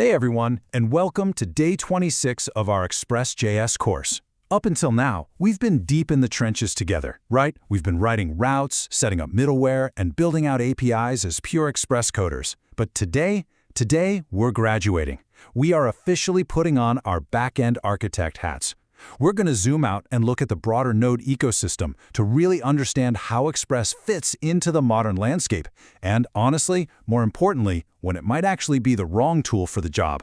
Hey everyone, and welcome to day 26 of our Express.js course. Up until now, we've been deep in the trenches together, right? We've been writing routes, setting up middleware, and building out APIs as pure Express coders. But today, we're graduating. We are officially putting on our back-end architect hats. We're going to zoom out and look at the broader Node ecosystem to really understand how Express fits into the modern landscape, and honestly, more importantly, when it might actually be the wrong tool for the job.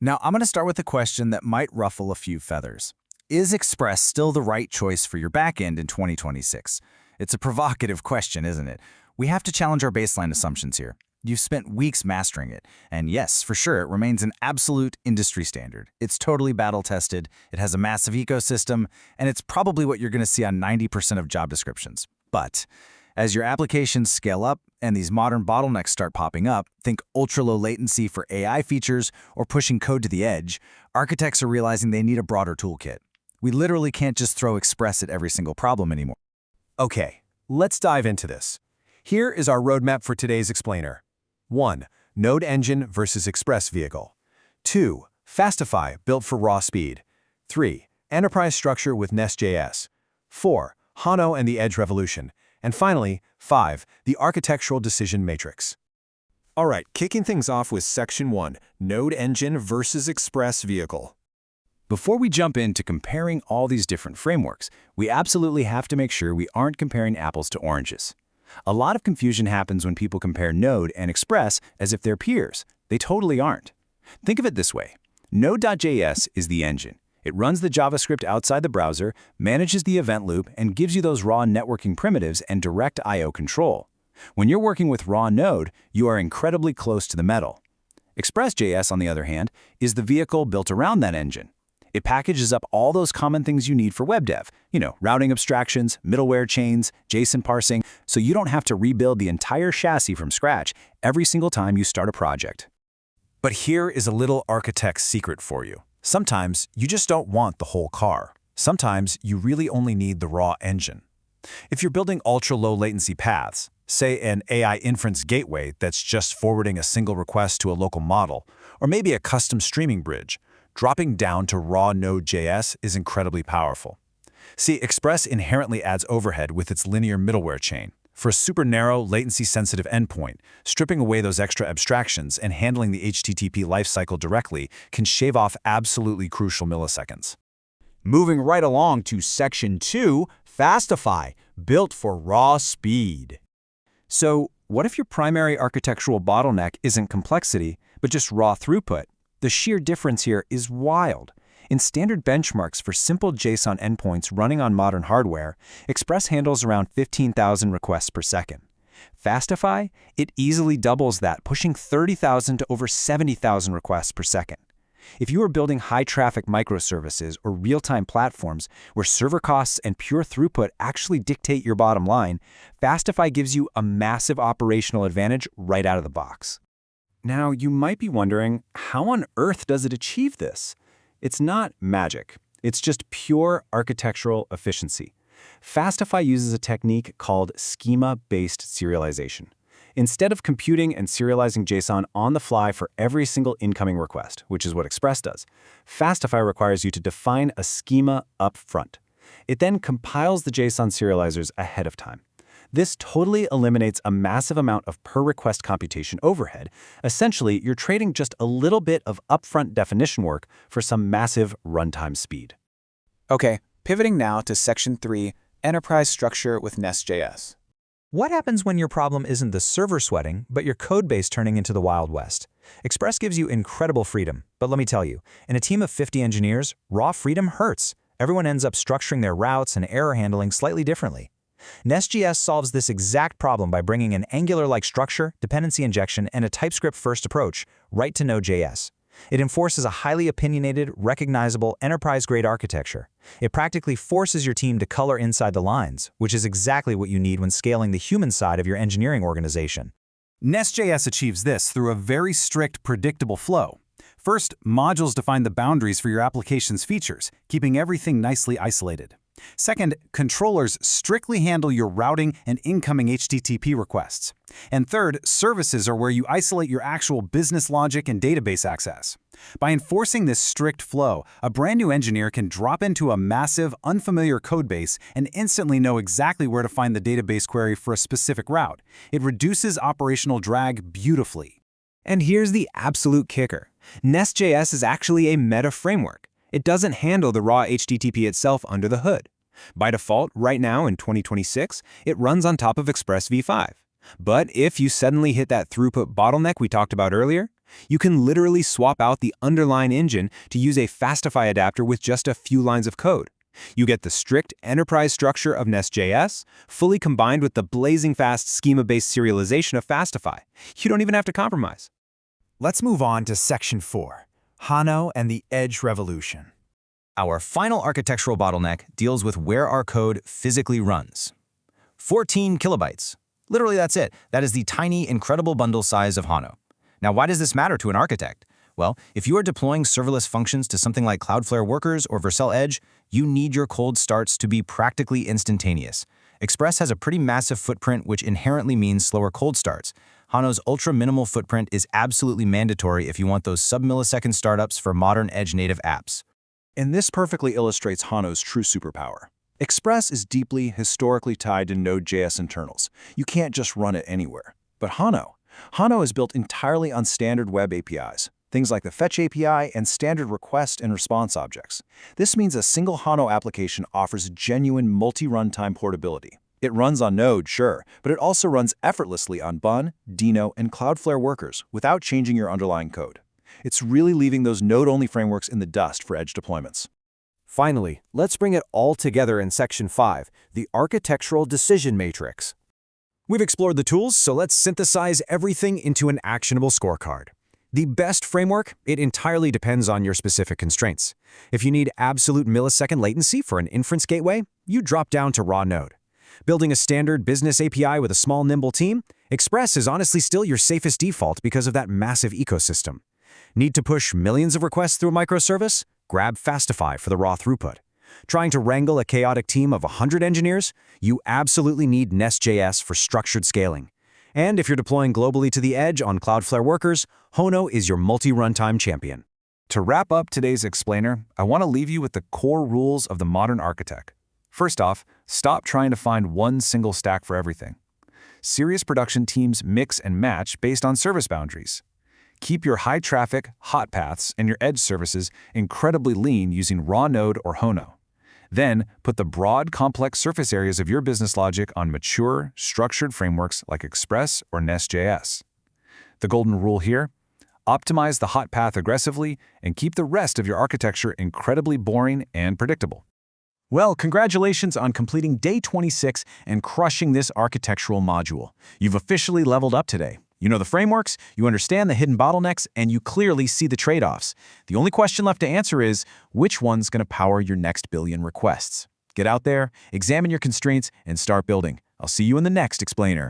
Now, I'm going to start with a question that might ruffle a few feathers. Is Express still the right choice for your backend in 2026? It's a provocative question, isn't it? We have to challenge our baseline assumptions here. You've spent weeks mastering it, and yes, for sure, it remains an absolute industry standard. It's totally battle-tested, it has a massive ecosystem, and it's probably what you're going to see on 90% of job descriptions. But as your applications scale up and these modern bottlenecks start popping up, think ultra-low latency for AI features or pushing code to the edge, architects are realizing they need a broader toolkit. We literally can't just throw Express at every single problem anymore. Okay, let's dive into this. Here is our roadmap for today's explainer. 1. Node engine versus Express vehicle. 2. Fastify, built for raw speed. 3. Enterprise structure with NestJS. 4. Hono and the edge revolution. And finally, 5. The architectural decision matrix. All right, kicking things off with section 1, Node engine versus Express vehicle. Before we jump into comparing all these different frameworks, we absolutely have to make sure we aren't comparing apples to oranges. A lot of confusion happens when people compare Node and Express as if they're peers. They totally aren't. Think of it this way. Node.js is the engine. It runs the JavaScript outside the browser, manages the event loop, and gives you those raw networking primitives and direct I/O control. When you're working with raw Node, you are incredibly close to the metal. Express.js, on the other hand, is the vehicle built around that engine. It packages up all those common things you need for web dev, routing abstractions, middleware chains, JSON parsing, so you don't have to rebuild the entire chassis from scratch every single time you start a project. But here is a little architect's secret for you. Sometimes you just don't want the whole car. Sometimes you really only need the raw engine. If you're building ultra-low latency paths, say an AI inference gateway that's just forwarding a single request to a local model, or maybe a custom streaming bridge, dropping down to raw Node.js is incredibly powerful. See, Express inherently adds overhead with its linear middleware chain. For a super narrow, latency-sensitive endpoint, stripping away those extra abstractions and handling the HTTP lifecycle directly can shave off absolutely crucial milliseconds. Moving right along to section 2, Fastify, built for raw speed. So, what if your primary architectural bottleneck isn't complexity, but just raw throughput? The sheer difference here is wild. In standard benchmarks for simple JSON endpoints running on modern hardware, Express handles around 15,000 requests per second. Fastify, it easily doubles that, pushing 30,000 to over 70,000 requests per second. If you are building high-traffic microservices or real-time platforms where server costs and pure throughput actually dictate your bottom line, Fastify gives you a massive operational advantage right out of the box. Now, you might be wondering, how on earth does it achieve this? It's not magic. It's just pure architectural efficiency. Fastify uses a technique called schema-based serialization. Instead of computing and serializing JSON on the fly for every single incoming request, which is what Express does, Fastify requires you to define a schema up front. It then compiles the JSON serializers ahead of time. This totally eliminates a massive amount of per-request computation overhead. Essentially, you're trading just a little bit of upfront definition work for some massive runtime speed. Okay, pivoting now to section 3, Enterprise structure with NestJS. What happens when your problem isn't the server sweating, but your code base turning into the Wild West? Express gives you incredible freedom, but let me tell you, in a team of 50 engineers, raw freedom hurts. Everyone ends up structuring their routes and error handling slightly differently. NestJS solves this exact problem by bringing an Angular-like structure, dependency injection, and a TypeScript-first approach right to Node.js. It enforces a highly opinionated, recognizable, enterprise-grade architecture. It practically forces your team to color inside the lines, which is exactly what you need when scaling the human side of your engineering organization. NestJS achieves this through a very strict, predictable flow. First, modules define the boundaries for your application's features, keeping everything nicely isolated. Second, controllers strictly handle your routing and incoming HTTP requests. And third, services are where you isolate your actual business logic and database access. By enforcing this strict flow, a brand new engineer can drop into a massive, unfamiliar codebase and instantly know exactly where to find the database query for a specific route. It reduces operational drag beautifully. And here's the absolute kicker. NestJS is actually a meta framework. It doesn't handle the raw HTTP itself under the hood. By default, right now in 2026, it runs on top of Express v5. But if you suddenly hit that throughput bottleneck we talked about earlier, you can literally swap out the underlying engine to use a Fastify adapter with just a few lines of code. You get the strict enterprise structure of NestJS, fully combined with the blazing fast schema-based serialization of Fastify. You don't even have to compromise. Let's move on to Section 4, Hono and the Edge Revolution. Our final architectural bottleneck deals with where our code physically runs. 14 kilobytes. Literally, that's it. That is the tiny, incredible bundle size of Hono. Now, why does this matter to an architect? Well, if you are deploying serverless functions to something like Cloudflare Workers or Vercel Edge, you need your cold starts to be practically instantaneous. Express has a pretty massive footprint, which inherently means slower cold starts. Hono's ultra-minimal footprint is absolutely mandatory if you want those sub-millisecond startups for modern edge-native apps. And this perfectly illustrates Hono's true superpower. Express is deeply, historically tied to Node.js internals. You can't just run it anywhere. But Hono is built entirely on standard web APIs, things like the Fetch API and standard request and response objects. This means a single Hono application offers genuine multi-runtime portability. It runs on Node, sure, but it also runs effortlessly on Bun, Dino, and Cloudflare Workers without changing your underlying code. It's really leaving those Node-only frameworks in the dust for edge deployments. Finally, let's bring it all together in Section 5, the Architectural Decision Matrix. We've explored the tools, so let's synthesize everything into an actionable scorecard. The best framework, it entirely depends on your specific constraints. If you need absolute millisecond latency for an inference gateway, you drop down to raw Node. Building a standard business API with a small, nimble team, Express is honestly still your safest default because of that massive ecosystem. Need to push millions of requests through a microservice? Grab Fastify for the raw throughput. Trying to wrangle a chaotic team of 100 engineers? You absolutely need NestJS for structured scaling. And if you're deploying globally to the edge on Cloudflare Workers, Hono is your multi-runtime champion. To wrap up today's explainer, I want to leave you with the core rules of the modern architect. First off, stop trying to find one single stack for everything. Serious production teams mix and match based on service boundaries. Keep your high-traffic, hot paths and your edge services incredibly lean using raw Node or Hono. Then, put the broad, complex surface areas of your business logic on mature, structured frameworks like Express or NestJS. The golden rule here? Optimize the hot path aggressively and keep the rest of your architecture incredibly boring and predictable. Well, congratulations on completing day 26 and crushing this architectural module. You've officially leveled up today. You know the frameworks, you understand the hidden bottlenecks, and you clearly see the trade-offs. The only question left to answer is, which one's going to power your next billion requests? Get out there, examine your constraints, and start building. I'll see you in the next explainer.